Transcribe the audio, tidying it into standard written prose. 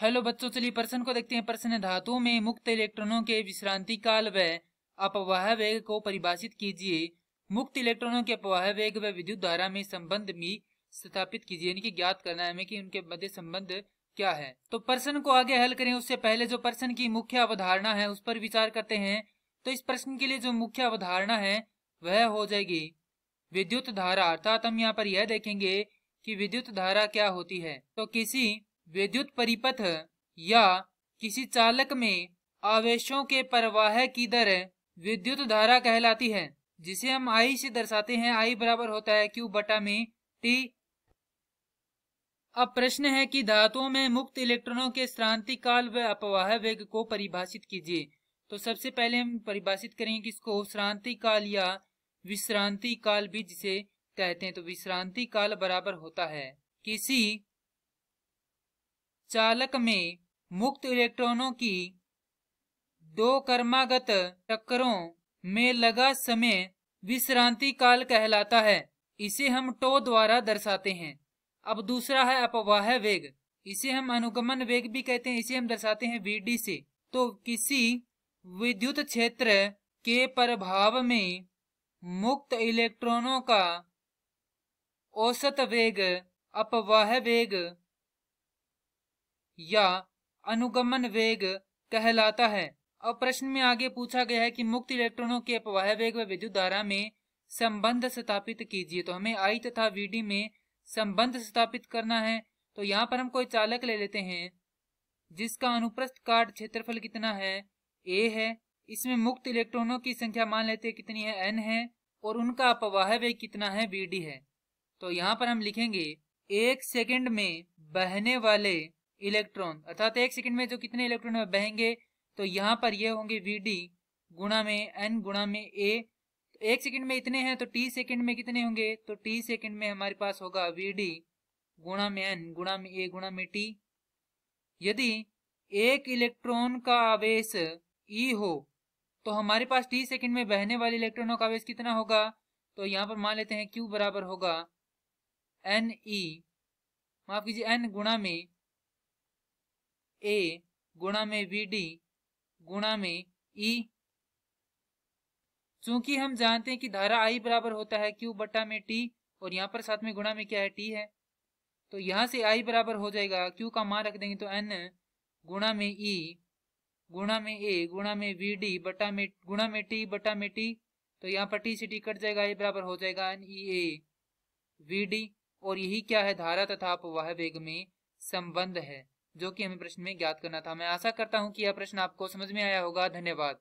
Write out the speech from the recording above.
Hello बच्चों, चलिए प्रश्न को देखते हैं। प्रश्न है, धातुओं में मुक्त इलेक्ट्रॉनों के विश्रांति काल व अपवाह वेग को परिभाषित कीजिए। मुक्त इलेक्ट्रॉनों के अपवाह वेग व विद्युत धारा में संबंध भी स्थापित कीजिए, यानी कि ज्ञात करना है हमें कि उनके मध्य संबंध क्या है। तो प्रश्न को आगे हल करें उससे पहले जो प्रश्न की मुख्य अवधारणा है उस पर विचार करते हैं। तो इस प्रश्न के लिए जो मुख्य अवधारणा है वह हो जाएगी विद्युत धारा, अर्थात हम यहाँ पर यह देखेंगे कि विद्युत धारा क्या होती है। तो किसी विद्युत परिपथ या किसी चालक में आवेशों के प्रवाह की दर विद्युत धारा कहलाती है, जिसे हम I से दर्शाते हैं। I बराबर होता है Q बटा में T। अब प्रश्न है कि धातुओं में मुक्त इलेक्ट्रॉनों के श्रांति काल व अपवाह वेग को परिभाषित कीजिए। तो सबसे पहले हम परिभाषित करेंगे किसको, श्रांति काल या विश्रांति काल भी जिसे कहते हैं। तो विश्रांति काल बराबर होता है किसी चालक में मुक्त इलेक्ट्रॉनों की दो क्रमागत टक्करों में लगा समय विश्रांति काल कहलाता है। इसे हम टो द्वारा दर्शाते हैं। अब दूसरा है अपवाह वेग, इसे हम अनुगमन वेग भी कहते हैं। इसे हम दर्शाते हैं Vd से। तो किसी विद्युत क्षेत्र के प्रभाव में मुक्त इलेक्ट्रॉनों का औसत वेग अपवाह वेग या अनुगमन वेग कहलाता है। अब प्रश्न में आगे पूछा गया है कि मुक्त इलेक्ट्रॉनों के अपवाह वेग व विद्युत धारा में संबंध स्थापित कीजिए। तो हमें I तथा Vd में संबंध स्थापित करना है। तो यहाँ पर हम कोई चालक ले लेते हैं जिसका अनुप्रस्थ काट क्षेत्रफल कितना है, A है। इसमें मुक्त इलेक्ट्रॉनों की संख्या मान लेते हैं कितनी है, N है, और उनका अपवाह वेग कितना है, Vd है। तो यहाँ पर हम लिखेंगे 1 सेकंड में बहने वाले इलेक्ट्रॉन, अर्थात 1 सेकंड में जो कितने इलेक्ट्रॉन बहेंगे, तो यहाँ पर ये होंगे Vd गुणा में N गुणा में A। तो 1 सेकंड में इतने हैं, तो T सेकंड में कितने होंगे, तो T सेकंड में हमारे पास होगा Vd गुणा में N गुणा में A गुणा में T। यदि एक इलेक्ट्रॉन का आवेश E हो तो हमारे पास T सेकंड में बहने वाले इलेक्ट्रॉनों का आवेश कितना होगा, तो यहाँ पर मान लेते हैं Q बराबर होगा Ne, माफ कीजिए, N गुणा में A गुणा में Vd गुणा में E। चूंकि हम जानते हैं कि धारा I बराबर होता है Q बटा में T, और यहाँ पर साथ में गुणा में क्या है, T है। तो यहाँ से I बराबर हो जाएगा, Q का मान रख देंगे तो N गुणा में E गुणा में A गुणा में Vd बटा में गुणा में T बटा में T। तो यहाँ पर T से T कट जाएगा, I बराबर हो जाएगा NeA Vd। और यही क्या है, धारा तथा अपवाह वेग में संबंध है, जो कि हमें प्रश्न में ज्ञात करना था। मैं आशा करता हूं कि यह प्रश्न आपको समझ में आया होगा। धन्यवाद।